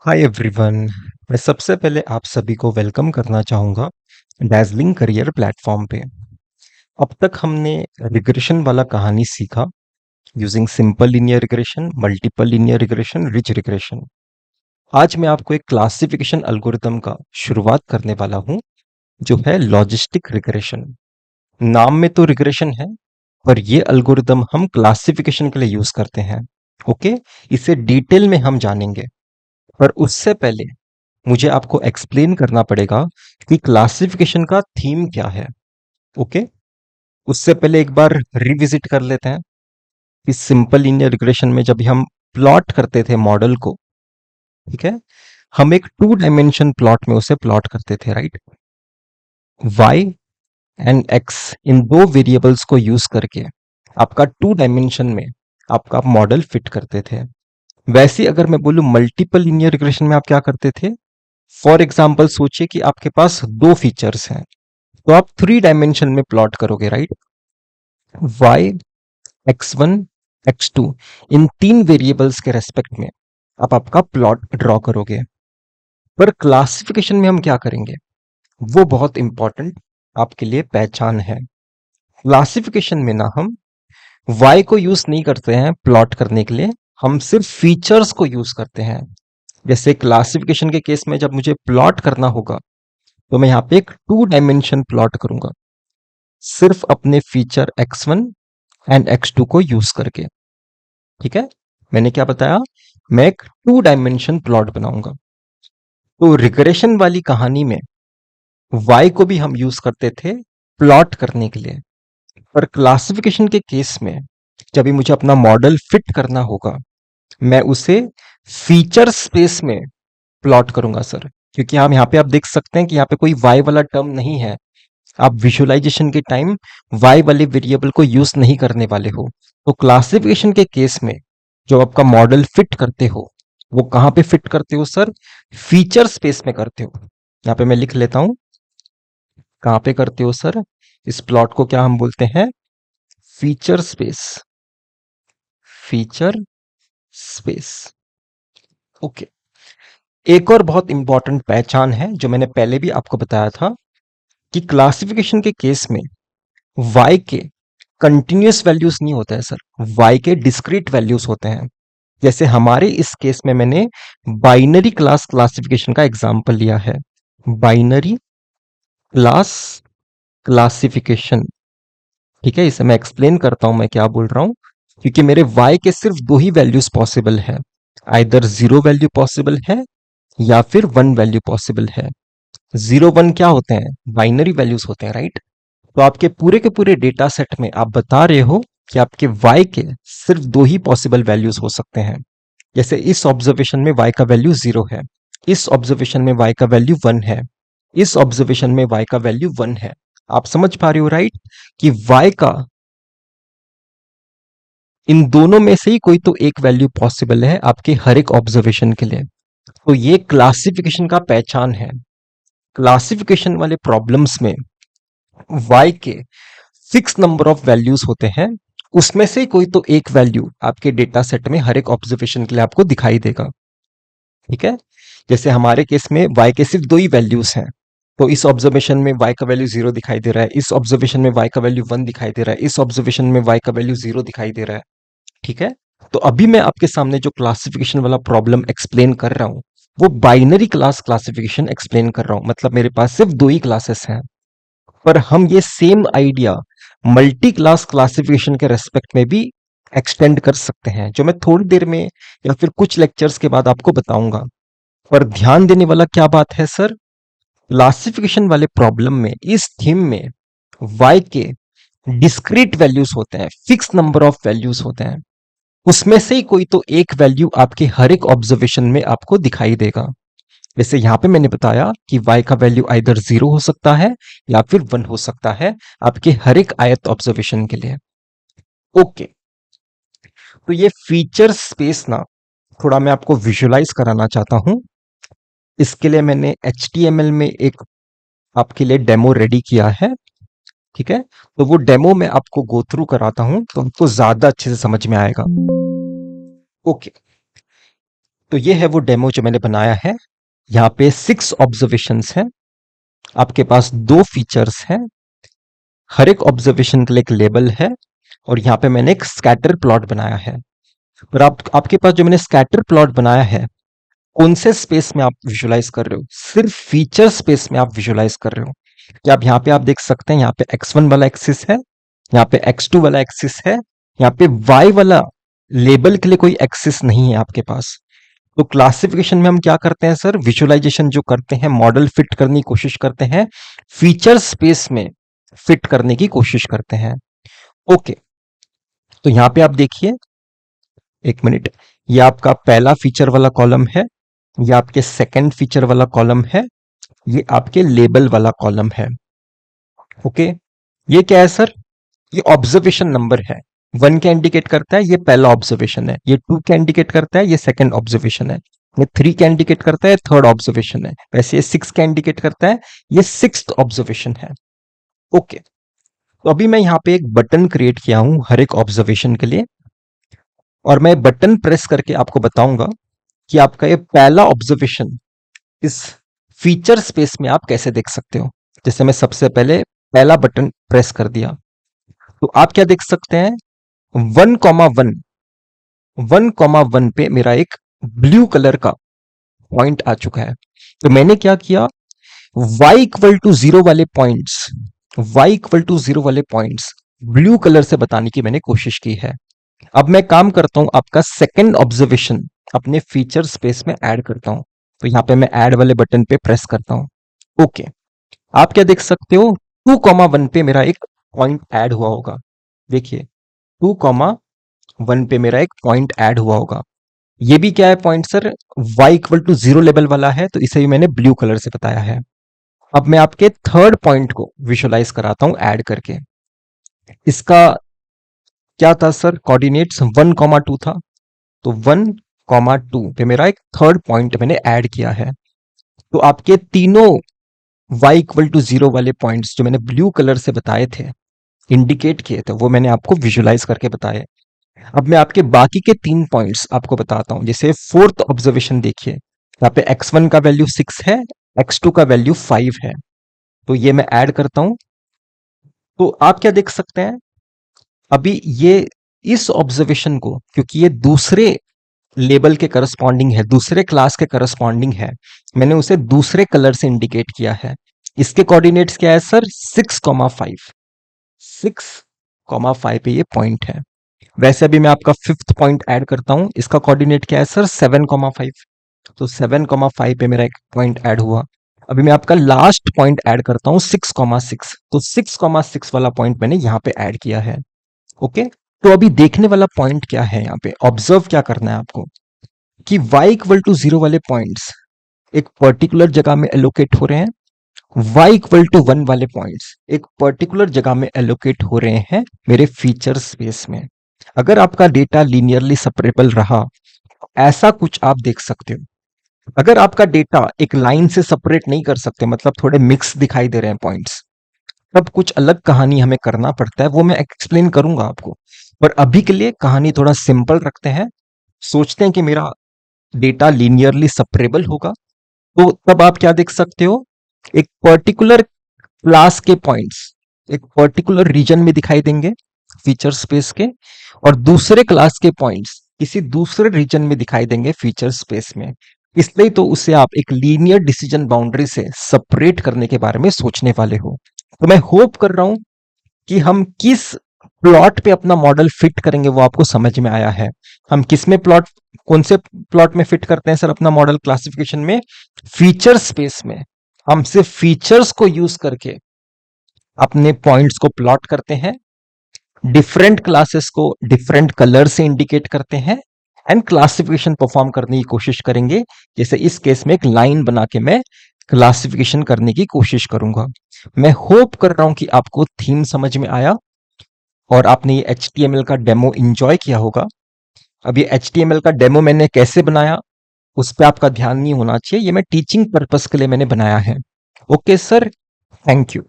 Hi everyone. मैं सबसे पहले आप सभी को वेलकम करना चाहूँगा डैज़लिंग करियर प्लेटफॉर्म पे। अब तक हमने रिग्रेशन वाला कहानी सीखा using simple linear regression, multiple linear regression, rich regression. आज मैं आपको एक क्लासिफिकेशन एल्गोरिथम का शुरुआत करने वाला हूँ जो है लॉजिस्टिक रिग्रेशन। नाम में तो रिग्रेशन है पर ये एल्गोरिथम हम क्लासिफिकेशन के लिए यूज करते हैं। ओके, इसे डिटेल में हम जानेंगे पर उससे पहले मुझे आपको एक्सप्लेन करना पड़ेगा कि क्लासिफिकेशन का थीम क्या है। ओके, उससे पहले एक बार रिविजिट कर लेते हैं कि सिंपल लीनियर रिग्रेशन में जब भी हम प्लॉट करते थे मॉडल को, ठीक है, हम एक टू डायमेंशन प्लॉट में उसे प्लॉट करते थे, राइट। वाई एंड एक्स इन दो वेरिएबल्स को यूज करके आपका टू डायमेंशन में आपका मॉडल फिट करते थे। वैसे अगर मैं बोलूं मल्टीपल लीनियर रिग्रेशन में आप क्या करते थे? फॉर एग्जाम्पल सोचिए कि आपके पास दो फीचर्स हैं तो आप थ्री डायमेंशन में प्लॉट करोगे, right. Y, X one, X two, इन तीन वेरिएबल्स के रेस्पेक्ट में आप आपका प्लॉट ड्रॉ करोगे। पर क्लासिफिकेशन में हम क्या करेंगे वो बहुत इंपॉर्टेंट आपके लिए पहचान है। क्लासिफिकेशन में ना हम वाई को यूज नहीं करते हैं प्लॉट करने के लिए, हम सिर्फ फीचर्स को यूज करते हैं। जैसे क्लासिफिकेशन के केस में जब मुझे प्लॉट करना होगा तो मैं यहाँ पे एक टू डायमेंशन प्लॉट करूंगा सिर्फ अपने फीचर x1 एंड x2 को यूज करके। ठीक है, मैंने क्या बताया? मैं एक टू डायमेंशन प्लॉट बनाऊंगा। तो रिग्रेशन वाली कहानी में y को भी हम यूज करते थे प्लॉट करने के लिए, पर क्लासिफिकेशन के केस में जब भी मुझे अपना मॉडल फिट करना होगा मैं उसे फीचर स्पेस में प्लॉट करूंगा सर। क्योंकि हम यहाँ पे आप देख सकते हैं कि यहाँ पे कोई y वाला टर्म नहीं है। आप विजुअलाइजेशन के टाइम y वाले वेरिएबल को यूज नहीं करने वाले हो। तो क्लासिफिकेशन के केस में जो आपका मॉडल फिट करते हो वो कहाँ पे फिट करते हो सर? फीचर स्पेस में करते हो। यहाँ पे मैं लिख लेता हूं कहाँ पे करते हो सर। इस प्लॉट को क्या हम बोलते हैं? Feature space. Feature space. Okay, एक और बहुत इंपॉर्टेंट पहचान है जो मैंने पहले भी आपको बताया था कि क्लासिफिकेशन के केस में y के कंटिन्यूअस वैल्यूज नहीं होते हैं सर, y के डिस्क्रीट वैल्यूज होते हैं। जैसे हमारे इस केस में मैंने बाइनरी क्लास क्लासिफिकेशन का एग्जांपल लिया है। बाइनरी क्लास क्लासिफिकेशन, ठीक है, इसे मैं एक्सप्लेन करता हूं मैं क्या बोल रहा हूं। क्योंकि मेरे y के सिर्फ दो ही वैल्यूज पॉसिबल है, आइदर जीरो वैल्यू पॉसिबल है या फिर वन वैल्यू पॉसिबल है। जीरो वन क्या होते हैं? बाइनरी वैल्यूज होते हैं, राइट। तो आपके पूरे के पूरे डेटा सेट में आप बता रहे हो कि आपके y के सिर्फ दो ही पॉसिबल वैल्यूज हो सकते हैं। जैसे इस ऑब्जर्वेशन में y का वैल्यू जीरो है, इस ऑब्जर्वेशन में y का वैल्यू वन है, इस ऑब्जर्वेशन में y का वैल्यू वन है। आप समझ पा रहे हो, राइट, कि y का इन दोनों में से ही कोई तो एक वैल्यू पॉसिबल है आपके हर एक ऑब्जर्वेशन के लिए। तो ये क्लासिफिकेशन का पहचान है। क्लासिफिकेशन वाले प्रॉब्लम्स में y के फिक्स नंबर ऑफ वैल्यूज होते हैं, उसमें से कोई तो एक वैल्यू आपके डेटा सेट में हर एक ऑब्जर्वेशन के लिए आपको दिखाई देगा। ठीक है, जैसे हमारे केस में y के सिर्फ दो ही वैल्यूज हैं, तो इस ऑब्जर्वेशन में y का वैल्यू जीरो दिखाई दे रहा है, इस ऑब्जर्वेशन में y का वैल्यू वन दिखाई दे रहा है, इस ऑब्जर्वेशन में y का वैल्यू जीरो दिखाई दे रहा है। ठीक है, तो अभी मैं आपके सामने जो क्लासिफिकेशन वाला प्रॉब्लम एक्सप्लेन कर रहा हूं वो बाइनरी क्लास क्लासिफिकेशन एक्सप्लेन कर रहा हूं, मतलब मेरे पास सिर्फ दो ही क्लासेस हैं। पर हम ये same idea multi class classification के रेस्पेक्ट में भी एक्सटेंड कर सकते हैं, जो मैं थोड़ी देर में या फिर कुछ लेक्चर्स के बाद आपको बताऊंगा। पर ध्यान देने वाला क्या बात है सर, क्लासिफिकेशन वाले प्रॉब्लम में इस थीम में y के डिस्क्रीट वैल्यूज होते हैं, फिक्स नंबर ऑफ वैल्यूज होते हैं, उसमें से ही कोई तो एक वैल्यू आपके हर एक ऑब्जर्वेशन में आपको दिखाई देगा। जैसे यहां पे मैंने बताया कि y का वैल्यू आइदर जीरो हो सकता है या फिर वन हो सकता है आपके हर एक आयत ऑब्जर्वेशन के लिए। ओके, तो ये फीचर स्पेस ना थोड़ा मैं आपको विजुअलाइज कराना चाहता हूं। इसके लिए मैंने HTML में एक आपके लिए डेमो रेडी किया है। ठीक है, तो वो डेमो मैं आपको गो थ्रू कराता हूं तो आपको ज्यादा अच्छे से समझ में आएगा। ओके, तो ये है वो डेमो जो मैंने बनाया है। यहाँ पे 6 ऑब्जर्वेशंस हैं, आपके पास 2 फीचर्स हैं, हर एक ऑब्जर्वेशन के लिए एक लेबल है, और यहाँ पे मैंने एक स्कैटर प्लॉट बनाया है। और आपके पास जो मैंने स्कैटर प्लॉट बनाया है, कौन से स्पेस में आप विजुलाइज कर रहे हो? सिर्फ फीचर स्पेस में आप विजुलाइज कर रहे हो। कि आप यहाँ पे आप देख सकते हैं, यहाँ पे x1 वाला एक्सिस है, यहाँ पे x2 वाला एक्सिस है, यहाँ पे y वाला लेबल के लिए कोई एक्सिस नहीं है आपके पास। तो क्लासिफिकेशन में हम क्या करते हैं सर? विजुअलाइजेशन जो करते हैं, मॉडल फिट करने की कोशिश करते हैं, फीचर स्पेस में फिट करने की कोशिश करते हैं। ओके, तो यहां पे आप देखिए, एक मिनट, ये आपका पहला फीचर वाला कॉलम है, ये आपके सेकंड फीचर वाला कॉलम है, ये आपके लेबल वाला कॉलम है। ओके, ये क्या है सर? ये ऑब्जर्वेशन नंबर है। 1 क्या इंडिकेट करता है? ये पहला ऑब्जर्वेशन है। ये 2 क्या इंडिकेट करता है? ये सेकंड ऑब्जर्वेशन है। ये 3 क्या इंडिकेट करता है? थर्ड ऑब्जर्वेशन है। वैसे ये 6 क्या इंडिकेट करता है? ये सिक्स्थ ऑब्जर्वेशन है। ओके, तो अभी मैं यहाँ पे एक बटन क्रिएट किया हूं हर एक ऑब्जर्वेशन के लिए, और मैं बटन प्रेस करके आपको बताऊंगा कि आपका ये पहला ऑब्जर्वेशन इस फीचर स्पेस में आप कैसे देख सकते हो। जैसे मैं सबसे पहले पहला बटन प्रेस कर दिया, तो आप क्या देख सकते हैं? 1,1 1,1 पे मेरा एक ब्लू कलर का पॉइंट आ चुका है। तो मैंने क्या किया, y इक्वल टू जीरो वाले points, y equal to zero वाले पॉइंट्स ब्लू कलर से बताने की मैंने कोशिश की है। अब मैं काम करता हूं, आपका सेकंड ऑब्जर्वेशन अपने फीचर स्पेस में ऐड करता हूं। तो यहां पे मैं ऐड वाले बटन पे प्रेस करता हूं। ओके, आप क्या देख सकते हो? 2,1 पे मेरा एक पॉइंट ऐड हुआ होगा। देखिए, 2,1 पे मेरा एक पॉइंट ऐड हुआ होगा। ये भी क्या है point sir? y equal to zero level वाला है, तो इसे भी मैंने ब्लू कलर से बताया है। अब मैं आपके थर्ड पॉइंट को विजुअलाइज कराता हूं ऐड करके। इसका क्या था सर? कोऑर्डिनेट्स 1,2 था, तो 1,2 पे मेरा एक थर्ड पॉइंट मैंने ऐड किया है। तो आपके तीनों y इक्वल टू जीरो वाले पॉइंट्स जो मैंने ब्लू कलर से बताए थे, इंडिकेट किए थे, वो मैंने आपको विजुअलाइज करके बताए। अब मैं आपके बाकी के 3 पॉइंट्स आपको बताता हूं। जैसे फोर्थ ऑब्जर्वेशन देखिए, यहाँ पे x1 का वैल्यू 6 है, x2 का वैल्यू 5 है, तो ये मैं ऐड करता हूं। तो आप क्या देख सकते हैं? अभी ये इस ऑब्जर्वेशन को, क्योंकि ये दूसरे लेबल के करस्पॉन्डिंग है, दूसरे क्लास के करस्पॉन्डिंग है, मैंने उसे दूसरे कलर से इंडिकेट किया है। इसके कोऑर्डिनेट्स क्या है सर? 6,5, 6,5 पे ये पॉइंट है। वैसे अभी मैं आपका फिफ्थ पॉइंट ऐड करता हूं, इसका कोऑर्डिनेट क्या है सर? 7,5, तो 7,5 पे मेरा एक पॉइंट ऐड हुआ। अभी मैं आपका लास्ट पॉइंट ऐड करता हूं 6,6, तो 6,6 वाला पॉइंट मैंने यहां पे ऐड किया है। ओके, तो अभी देखने वाला पॉइंट क्या है? यहाँ पे ऑब्जर्व क्या करना है आपको कि y इक्वल टू जीरो वाले पॉइंट्स एक पर्टिकुलर जगह में एलोकेट हो रहे हैं, y इक्वल टू 1 वाले पॉइंट्स एक पर्टिकुलर जगह में एलोकेट हो रहे हैं मेरे फीचर स्पेस में। अगर आपका डेटा लीनियरली सेपरेबल रहा, ऐसा कुछ आप देख सकते हो। अगर आपका डेटा एक लाइन से सेपरेट नहीं कर सकते, मतलब थोड़े मिक्स दिखाई दे रहे हैं पॉइंट्स, तब कुछ अलग कहानी हमें करना पड़ता है, वो मैं एक्सप्लेन करूंगा आपको। पर अभी के लिए कहानी थोड़ा सिंपल रखते हैं। सोचते हैं कि मेरा डेटा लीनियरली सेपरेबल होगा, तो तब आप क्या देख सकते हो? एक पर्टिकुलर क्लास के पॉइंट्स एक पर्टिकुलर रीजन में दिखाई देंगे फीचर स्पेस के, और दूसरे क्लास के पॉइंट्स किसी दूसरे रीजन में दिखाई देंगे फीचर स्पेस में। इसलिए तो उसे आप एक लीनियर डिसीजन बाउंड्री से सेपरेट करने के बारे में सोचने वाले हो। तो मैं होप कर रहा हूं कि हम किस प्लॉट पे अपना मॉडल फिट करेंगे वो आपको समझ में आया है। हम किस में प्लॉट कौन से प्लॉट में फिट करते हैं सर अपना मॉडल? क्लासिफिकेशन में, फीचर स्पेस में। हम सिर्फ फीचर्स को यूज करके अपने पॉइंट्स को प्लॉट करते हैं, डिफरेंट क्लासेस को डिफरेंट कलर से इंडिकेट करते हैं, एंड क्लासिफिकेशन परफॉर्म करने की कोशिश करेंगे। जैसे इस केस में एक लाइन बना के मैं क्लासिफिकेशन करने की कोशिश करूंगा। मैं होप कर रहा हूं कि आपको थीम समझ में आया और आपने ये HTML का डेमो एंजॉय किया होगा। अब ये HTML का डेमो मैंने कैसे बनाया उस पर आपका ध्यान नहीं होना चाहिए, ये मैं टीचिंग पर्पस के लिए मैंने बनाया है। Okay sir, thank you.